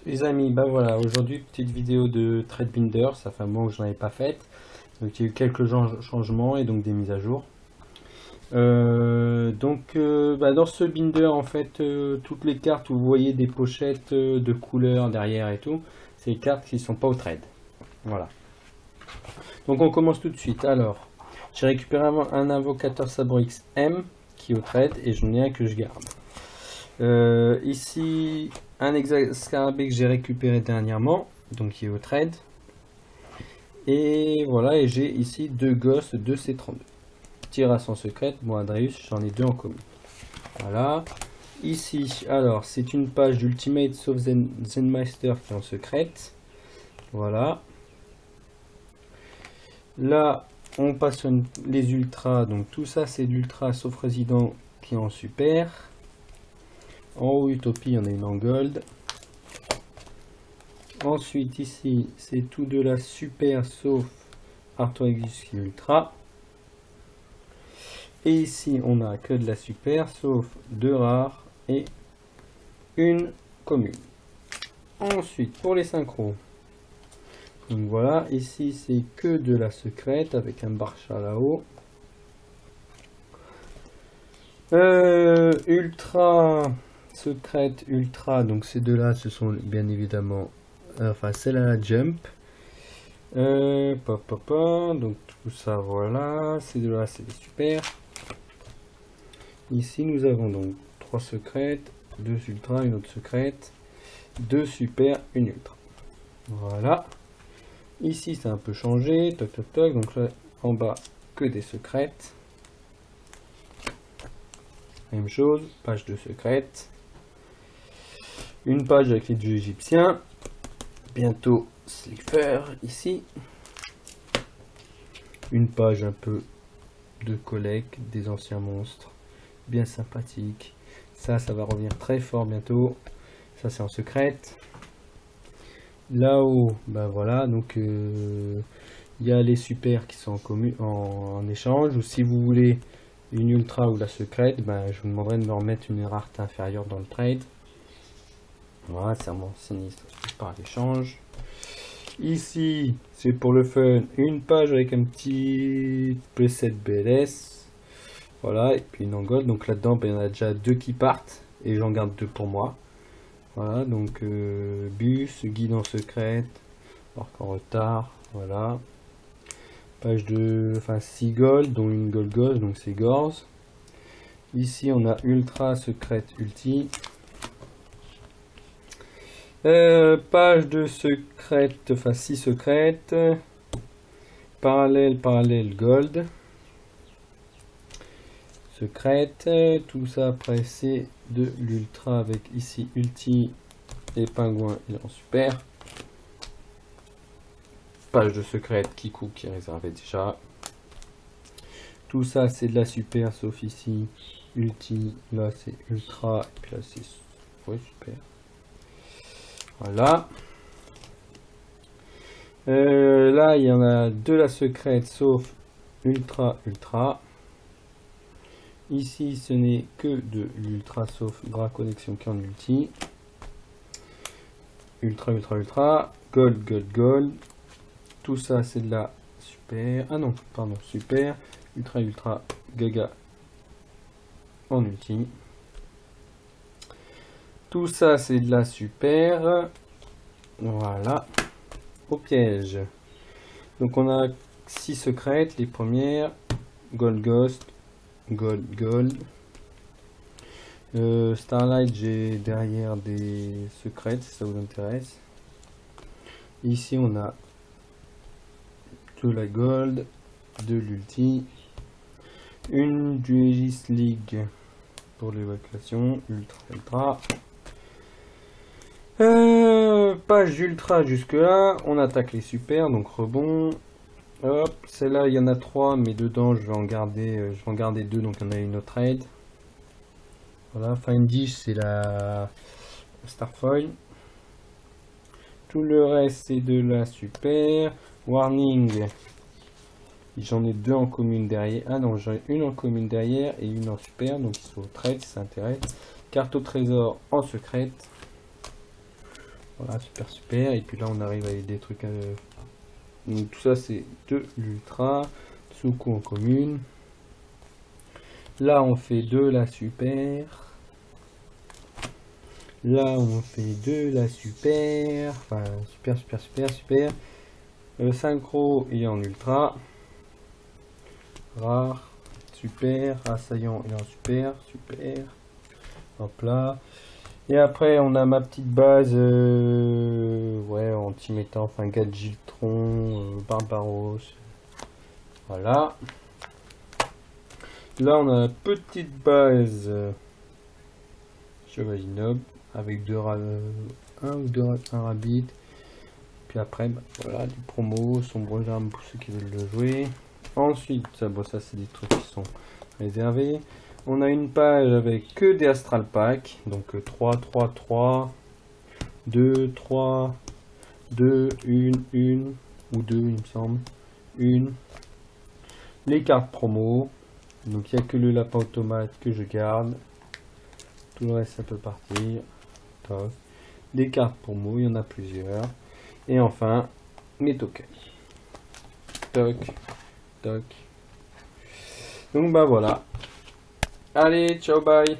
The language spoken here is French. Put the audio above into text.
Les amis, bah voilà, aujourd'hui petite vidéo de TradeBinder, ça fait un moment que je n'en avais pas faite. Donc il y a eu quelques changements et donc des mises à jour. Dans ce binder en fait, toutes les cartes où vous voyez des pochettes de couleurs derrière et tout, c'est les cartes qui ne sont pas au trade. Voilà. Donc on commence tout de suite. Alors, j'ai récupéré un invocateur sabre XM qui est au trade et j'en ai un que je garde. Ici, un Scarabée que j'ai récupéré dernièrement, donc qui est au trade. Et voilà, et j'ai ici deux gosses de C32. Tir à son secret, bon Adreus, j'en ai deux en commun. Voilà. Ici, alors, c'est une page d'Ultimate sauf Zenmeister qui est en secrète. Voilà. Là, on passe sur les ultras, donc tout ça c'est l'ultra sauf résident qui est en super. En haut, Utopie, il y en a une en gold. Ensuite, ici, c'est tout de la super sauf Arthur Exus qui est ultra. Et ici, on a que de la super sauf deux rares et une commune. Ensuite, pour les synchros, donc voilà, ici, c'est que de la secrète avec un Barcha là-haut. Ultra secrète, ultra, donc ces deux là ce sont bien évidemment enfin celle à la jump, donc tout ça, voilà, ces deux là c'est des super. Ici nous avons donc trois secrètes, deux ultra, une autre secrète, deux super, une ultra. Voilà, ici c'est un peu changé, toc toc toc, donc là en bas que des secrètes. Même chose, page de secrète. Une page avec les dieux égyptiens. Bientôt Slipher ici. Une page un peu de collecte des anciens monstres. Bien sympathique. Ça va revenir très fort bientôt. Ça c'est en secrète. Là-haut, ben voilà, donc il y a les super qui sont en échange. Ou si vous voulez une ultra ou la secrète, ben, je vous demanderai de me remettre une rareté inférieure dans le trade. Voilà, serment sinistre par l'échange. Ici, c'est pour le fun, une page avec un petit preset BLS. Voilà, et puis une en gold. Donc là-dedans, ben, il y en a déjà deux qui partent, et j'en garde deux pour moi. Voilà, donc bus, guide en secrète, marque en retard, voilà. Page de, enfin 6 gold, dont une gold ghost, donc c'est Gorz. Ici on a ultra secrète ulti. Page de secrète, enfin 6 secrètes. Parallèle gold. Secrète, tout ça après c'est de l'ultra avec ici ulti et pingouin et en super. Page de secrète Kiku qui est réservé déjà. Tout ça c'est de la super sauf ici ulti, là c'est ultra et puis là c'est ouais, super. Voilà. Là il y en a de la secrète sauf ultra. Ici ce n'est que de l'ultra sauf bras connexion qui est en ulti. Ultra, gold. Tout ça c'est de la super. Ah non, pardon, super. Ultra, gaga en ulti. Tout ça c'est de la super. Voilà. Au piège. Donc on a 6 secrètes. Les premières. Gold Ghost. Gold. Starlight, j'ai derrière des secrètes si ça vous intéresse. Ici on a de la gold, de l'ulti, une du Aegis League pour l'évacuation, ultra. Page ultra jusque là, on attaque les super, donc rebond. Hop, celle-là il y en a 3, mais dedans je vais en garder 2, donc il y en a une autre trade. Voilà, Find Dish c'est la Starfoil. Tout le reste c'est de la super. Warning, j'en ai deux en commune derrière. Ah non, j'en ai une en commune derrière et une en super, donc ils sont au trade si ça intéresse. Carte au trésor en secrète. Voilà, super super. Et puis là on arrive avec des trucs. Donc tout ça c'est de l'ultra. Soukou en commune. Là on fait de la super. Là on fait de la super. Enfin super super super super. Synchro et en ultra. Rare. Super. Assaillant et en super. Super. Hop là. Et après on a ma petite base. Ouais, anti-méta. Enfin Gadgiltron. Barbaros. Voilà. Là, on a la petite base Chevalinob avec un rabbit. Puis après, bah, voilà, des promos, sombre arme pour ceux qui veulent le jouer. Ensuite, bon, ça c'est des trucs qui sont réservés. On a une page avec que des Astral Pack. Donc 3, 3, 3, 2, 3, 2, 1, 1 ou 2, il me semble. 1. Les cartes promo. Donc il n'y a que le lapin automate que je garde. Tout le reste ça peut partir. Toc. Des cartes promo, il y en a plusieurs. Et enfin, mes tokens. Toc, toc. Donc bah voilà. Allez, ciao, bye.